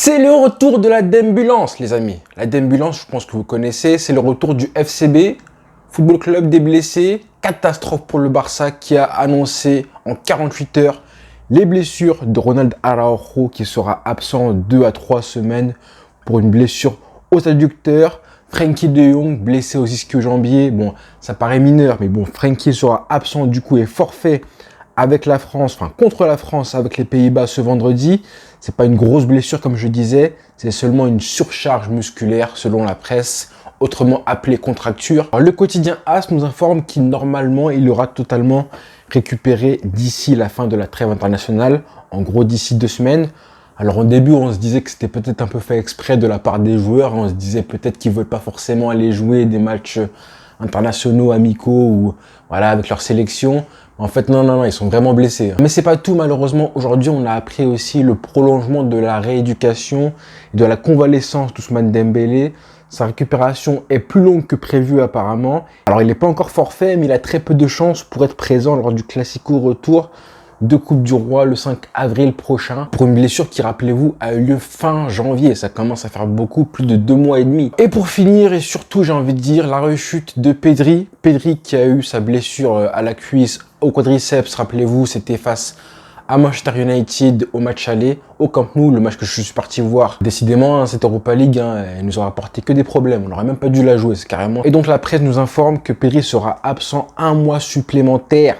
C'est le retour de la Dembulance, les amis. La Dembulance, je pense que vous connaissez, c'est le retour du FCB, Football Club des blessés. Catastrophe pour le Barça qui a annoncé en 48 heures les blessures de Ronald Araujo qui sera absent 2 à 3 semaines pour une blessure aux adducteurs. Frenkie de Jong blessé aux ischio-jambiers. Bon, ça paraît mineur, mais bon, Frenkie sera absent du coup et forfait avec la France, enfin contre la France avec les Pays-Bas ce vendredi. C'est pas une grosse blessure comme je disais, c'est seulement une surcharge musculaire selon la presse, autrement appelée contracture. Alors, le quotidien AS nous informe qu'il normalement il aura totalement récupéré d'ici la fin de la trêve internationale, en gros d'ici 2 semaines. Alors au début on se disait que c'était peut-être un peu fait exprès de la part des joueurs, on se disait peut-être qu'ils veulent pas forcément aller jouer des matchs internationaux, amicaux ou voilà avec leur sélection. En fait, non, ils sont vraiment blessés. Mais c'est pas tout, malheureusement. Aujourd'hui, on a appris aussi le prolongement de la rééducation et de la convalescence d'Ousmane Dembélé. Sa récupération est plus longue que prévu apparemment. Alors, il n'est pas encore forfait, mais il a très peu de chances pour être présent lors du Classico retour de Coupe du Roi le 5 avril prochain pour une blessure qui, rappelez-vous, a eu lieu fin janvier. Ça commence à faire beaucoup, plus de 2 mois et demi. Et pour finir, et surtout, j'ai envie de dire, la rechute de Pedri. Pedri qui a eu sa blessure à la cuisse, au quadriceps, rappelez-vous, c'était face à Manchester United au match aller, au Camp Nou, le match que je suis parti voir. Décidément, cette Europa League, elle nous aura apporté que des problèmes. On n'aurait même pas dû la jouer, c'est carrément. Et donc la presse nous informe que Pedri sera absent 1 mois supplémentaire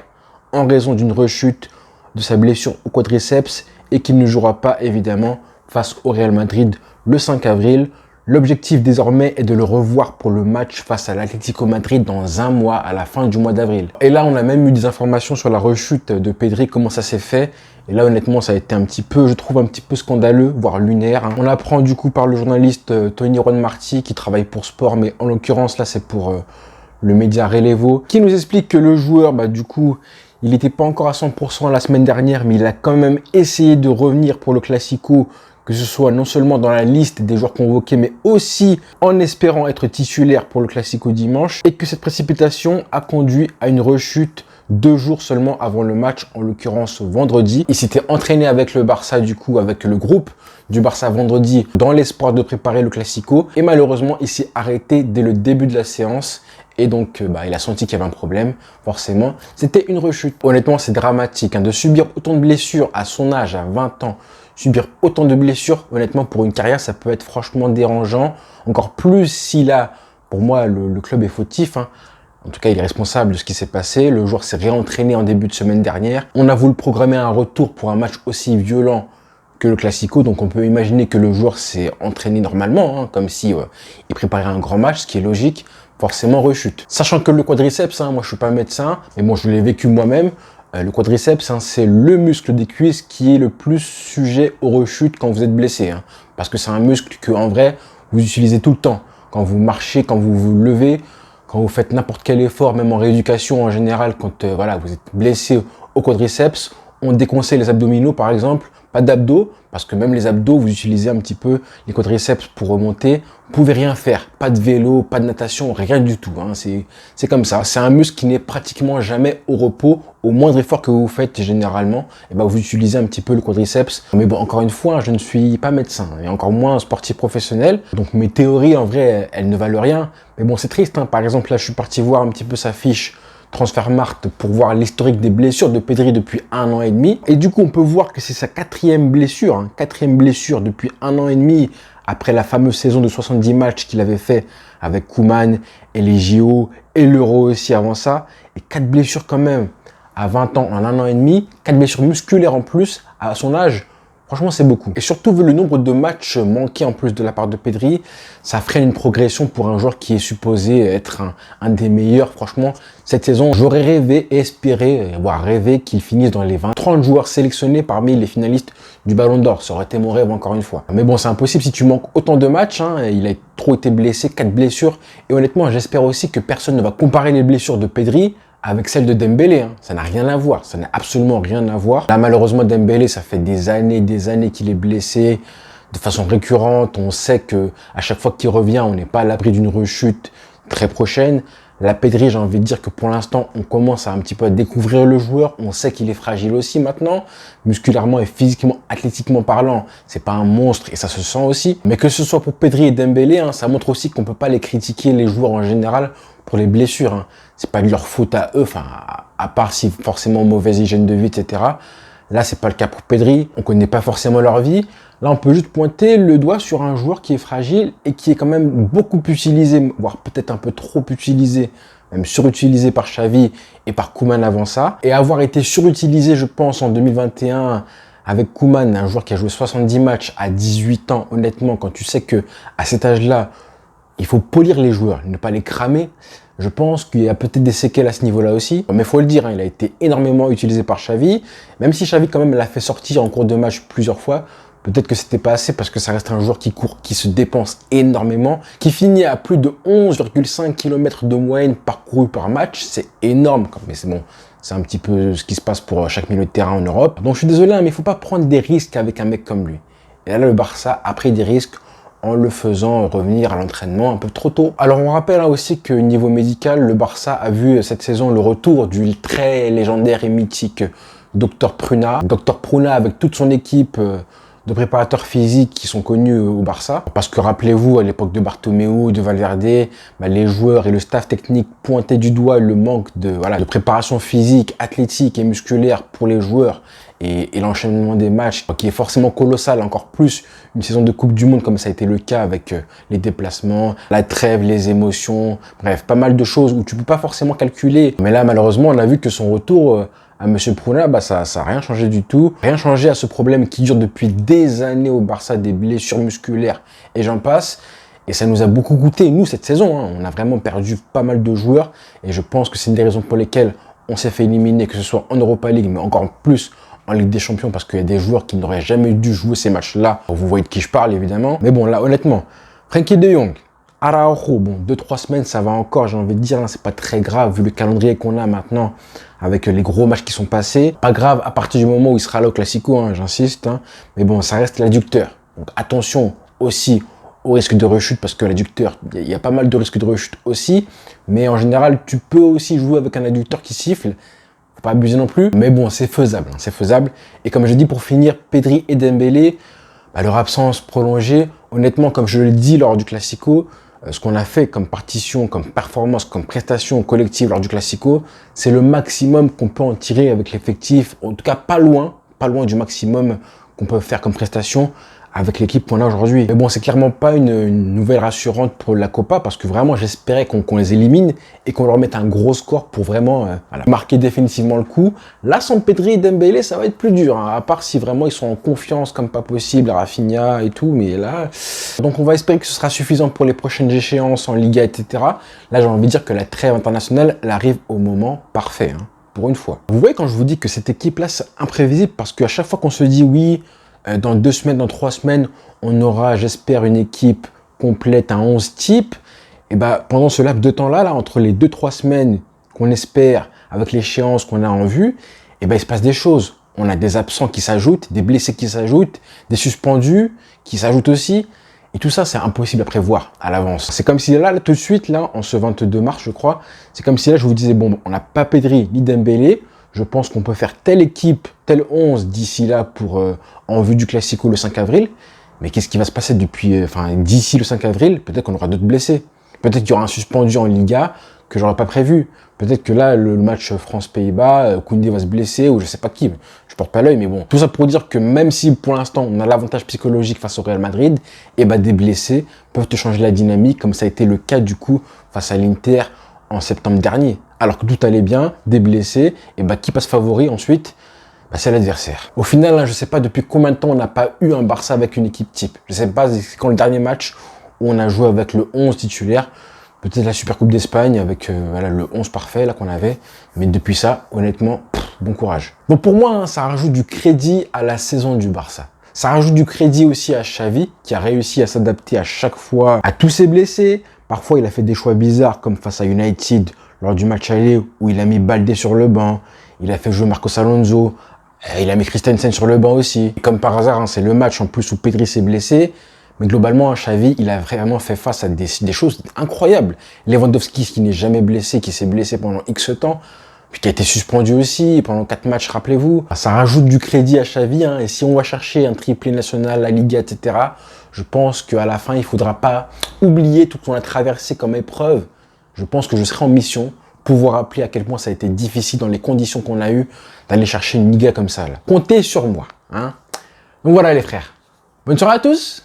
en raison d'une rechute de sa blessure au quadriceps et qu'il ne jouera pas évidemment face au Real Madrid le 5 avril. L'objectif désormais est de le revoir pour le match face à l'Atlético Madrid dans 1 mois, à la fin du mois d'avril. Et là, on a même eu des informations sur la rechute de Pedri, comment ça s'est fait. Et là, honnêtement, ça a été un petit peu, je trouve, un petit peu scandaleux, voire lunaire. On apprend du coup par le journaliste Tony Juan Martí, qui travaille pour Sport, mais en l'occurrence, là, c'est pour le média Relevo, qui nous explique que le joueur, du coup, il n'était pas encore à 100% la semaine dernière, mais il a quand même essayé de revenir pour le Classico, que ce soit non seulement dans la liste des joueurs convoqués, mais aussi en espérant être titulaire pour le Classico dimanche, et que cette précipitation a conduit à une rechute 2 jours seulement avant le match, en l'occurrence vendredi. Il s'était entraîné avec le Barça, du coup, avec le groupe du Barça vendredi, dans l'espoir de préparer le Classico, et malheureusement, il s'est arrêté dès le début de la séance. Et donc, il a senti qu'il y avait un problème, forcément. C'était une rechute. Honnêtement, c'est dramatique de subir autant de blessures à son âge, à 20 ans. Subir autant de blessures, honnêtement, pour une carrière, ça peut être franchement dérangeant. Encore plus si là, pour moi, le club est fautif. En tout cas, il est responsable de ce qui s'est passé. Le joueur s'est réentraîné en début de semaine dernière. On a voulu programmer un retour pour un match aussi violent que le Classico. Donc, on peut imaginer que le joueur s'est entraîné normalement, comme si il préparait un grand match, ce qui est logique. Forcément rechute. Sachant que le quadriceps, moi je suis pas médecin, mais bon je l'ai vécu moi-même, le quadriceps c'est le muscle des cuisses qui est le plus sujet aux rechutes quand vous êtes blessé. Parce que c'est un muscle que en vrai vous utilisez tout le temps. Quand vous marchez, quand vous vous levez, quand vous faites n'importe quel effort, même en rééducation en général, quand vous êtes blessé au quadriceps, on déconseille les abdominaux par exemple, pas d'abdos, parce que même les abdos, vous utilisez un petit peu les quadriceps pour remonter. Vous pouvez rien faire, pas de vélo, pas de natation, rien du tout. C'est comme ça. C'est un muscle qui n'est pratiquement jamais au repos. Au moindre effort que vous faites généralement, vous utilisez un petit peu le quadriceps. Mais bon, encore une fois, je ne suis pas médecin et encore moins sportif professionnel. Donc mes théories, en vrai, elles ne valent rien. Mais bon, c'est triste. Par exemple, là, je suis parti voir un petit peu sa fiche Transfermarkt pour voir l'historique des blessures de Pedri depuis 1 an et demi. Et du coup, on peut voir que c'est sa 4e blessure. 4e blessure depuis 1 an et demi, après la fameuse saison de 70 matchs qu'il avait fait avec Koeman et les JO et l'Euro aussi avant ça. Et 4 blessures quand même à 20 ans en 1 an et demi. 4 blessures musculaires en plus à son âge. Franchement, c'est beaucoup. Et surtout, vu le nombre de matchs manqués en plus de la part de Pedri, ça freine une progression pour un joueur qui est supposé être un des meilleurs. Franchement, cette saison, j'aurais rêvé et espéré, voire rêvé qu'il finisse dans les 30 joueurs sélectionnés parmi les finalistes du Ballon d'Or. Ça aurait été mon rêve encore une fois. Mais bon, c'est impossible si tu manques autant de matchs. Il a trop été blessé, 4 blessures. Et honnêtement, j'espère aussi que personne ne va comparer les blessures de Pedri avec celle de Dembélé. Ça n'a rien à voir, ça n'a absolument rien à voir. Là, malheureusement, Dembélé, ça fait des années qu'il est blessé de façon récurrente. On sait que à chaque fois qu'il revient, on n'est pas à l'abri d'une rechute très prochaine. La Pedri, j'ai envie de dire que pour l'instant, on commence à un petit peu à découvrir le joueur. On sait qu'il est fragile aussi maintenant, musculairement et physiquement, athlétiquement parlant. C'est pas un monstre et ça se sent aussi. Mais que ce soit pour Pedri et Dembélé, hein, ça montre aussi qu'on peut pas les critiquer, les joueurs en général, pour les blessures. Hein. C'est pas de leur faute à eux, enfin, à part si forcément mauvaise hygiène de vie, etc. Là, c'est pas le cas pour Pedri. On connaît pas forcément leur vie. Là, on peut juste pointer le doigt sur un joueur qui est fragile et qui est quand même beaucoup utilisé, voire peut-être un peu trop utilisé, même surutilisé par Xavi et par Koeman avant ça. Et avoir été surutilisé, je pense, en 2021 avec Koeman, un joueur qui a joué 70 matchs à 18 ans, honnêtement, quand tu sais que à cet âge-là, il faut polir les joueurs, ne pas les cramer. Je pense qu'il y a peut-être des séquelles à ce niveau-là aussi. Mais il faut le dire, hein, il a été énormément utilisé par Xavi. Même si Xavi, quand même, l'a fait sortir en cours de match plusieurs fois, peut-être que c'était pas assez parce que ça reste un joueur qui court, qui se dépense énormément, qui finit à plus de 11,5 km de moyenne parcouru par match. C'est énorme, mais c'est bon. C'est un petit peu ce qui se passe pour chaque milieu de terrain en Europe. Donc je suis désolé, mais il faut pas prendre des risques avec un mec comme lui. Et là, le Barça a pris des risques en le faisant revenir à l'entraînement un peu trop tôt. Alors on rappelle aussi que niveau médical, le Barça a vu cette saison le retour du très légendaire et mythique Dr Pruna. Dr Pruna avec toute son équipe de préparateurs physiques qui sont connus au Barça. Parce que rappelez-vous, à l'époque de Bartomeu, de Valverde, les joueurs et le staff technique pointaient du doigt le manque de préparation physique, athlétique et musculaire pour les joueurs et l'enchaînement des matchs qui est forcément colossal, encore plus une saison de Coupe du Monde comme ça a été le cas avec les déplacements, la trêve, les émotions, bref, pas mal de choses où tu peux pas forcément calculer. Mais là, malheureusement, on a vu que son retour à Monsieur Pruna, ça a rien changé du tout. Rien changé à ce problème qui dure depuis des années au Barça, des blessures musculaires et j'en passe. Et ça nous a beaucoup coûté, nous, cette saison. Hein. On a vraiment perdu pas mal de joueurs. Et je pense que c'est une des raisons pour lesquelles on s'est fait éliminer, que ce soit en Europa League, mais encore plus en Ligue des Champions, parce qu'il y a des joueurs qui n'auraient jamais dû jouer ces matchs-là. Vous voyez de qui je parle, évidemment. Mais bon, là, honnêtement, Frenkie de Jong, Araujo, bon, 2-3 semaines, ça va encore, j'ai envie de dire, hein, c'est pas très grave, vu le calendrier qu'on a maintenant, avec les gros matchs qui sont passés. Pas grave à partir du moment où il sera là au Classico, hein, j'insiste. Hein. Mais bon, ça reste l'adducteur. Donc attention aussi au risque de rechute, parce que l'adducteur, il y a pas mal de risques de rechute aussi. Mais en général, tu peux aussi jouer avec un adducteur qui siffle. Faut pas abuser non plus. Mais bon, c'est faisable, hein, c'est faisable. Et comme je dis, pour finir, Pedri et Dembélé, leur absence prolongée, honnêtement, comme je le dis lors du Classico, ce qu'on a fait comme partition, comme performance, comme prestation collective lors du Classico, c'est le maximum qu'on peut en tirer avec l'effectif. En tout cas, pas loin du maximum qu'on peut faire comme prestation avec l'équipe qu'on a aujourd'hui. Mais bon, c'est clairement pas une nouvelle rassurante pour la Copa parce que vraiment, j'espérais qu'on les élimine et qu'on leur mette un gros score pour vraiment marquer définitivement le coup. Là, sans Pedri et Dembélé, ça va être plus dur, hein, à part si vraiment ils sont en confiance comme pas possible, Rafinha et tout, mais là... Donc on va espérer que ce sera suffisant pour les prochaines échéances en Liga, etc. Là, j'ai envie de dire que la trêve internationale, elle arrive au moment parfait, hein, pour une fois. Vous voyez quand je vous dis que cette équipe-là, c'est imprévisible parce qu'à chaque fois qu'on se dit oui, dans 2 semaines, dans 3 semaines, on aura, j'espère, une équipe complète à 11 types. Et pendant ce laps de temps-là, entre les 2-3 semaines qu'on espère, avec l'échéance qu'on a en vue, il se passe des choses. On a des absents qui s'ajoutent, des blessés qui s'ajoutent, des suspendus qui s'ajoutent aussi. Et tout ça, c'est impossible à prévoir à l'avance. C'est comme si là, tout de suite, là, en ce 22 mars, je crois, c'est comme si là, je vous disais, bon, on n'a pas Pedri ni Dembélé. Je pense qu'on peut faire telle équipe, tel 11 d'ici là pour en vue du Classico le 5 avril. Mais qu'est-ce qui va se passer d'ici le 5 avril? Peut-être qu'on aura d'autres blessés. Peut-être qu'il y aura un suspendu en Liga que j'aurais pas prévu. Peut-être que là, le match France-Pays-Bas, Koundé va se blesser ou je sais pas qui. Je porte pas l'œil, mais bon. Tout ça pour dire que même si pour l'instant on a l'avantage psychologique face au Real Madrid, des blessés peuvent te changer la dynamique, comme ça a été le cas du coup face à l'Inter en septembre dernier. Alors que tout allait bien, des blessés, qui passe favori ensuite? C'est l'adversaire. Au final, je ne sais pas depuis combien de temps on n'a pas eu un Barça avec une équipe type. Je ne sais pas, c'est quand le dernier match où on a joué avec le 11 titulaire, peut-être la Supercoupe d'Espagne avec le 11 parfait là qu'on avait. Mais depuis ça, honnêtement, bon courage. Donc pour moi, ça rajoute du crédit à la saison du Barça. Ça rajoute du crédit aussi à Xavi, qui a réussi à s'adapter à chaque fois à tous ses blessés. Parfois, il a fait des choix bizarres, comme face à United, lors du match aller, où il a mis Baldé sur le banc. Il a fait jouer Marcos Alonso. Il a mis Christensen sur le banc aussi. Comme par hasard, c'est le match en plus où Pedri s'est blessé. Mais globalement, Xavi, il a vraiment fait face à des choses incroyables. Lewandowski, qui n'est jamais blessé, qui s'est blessé pendant X temps, puis qui a été suspendu aussi pendant 4 matchs, rappelez-vous. Ça rajoute du crédit à Xavi, hein, et si on va chercher un triplé national, la Liga, etc., je pense qu'à la fin, il ne faudra pas oublier tout ce qu'on a traversé comme épreuve. Je pense que je serai en mission pour vous rappeler à quel point ça a été difficile dans les conditions qu'on a eues d'aller chercher une Liga comme ça. Là. Comptez sur moi. Hein. Donc voilà les frères. Bonne soirée à tous.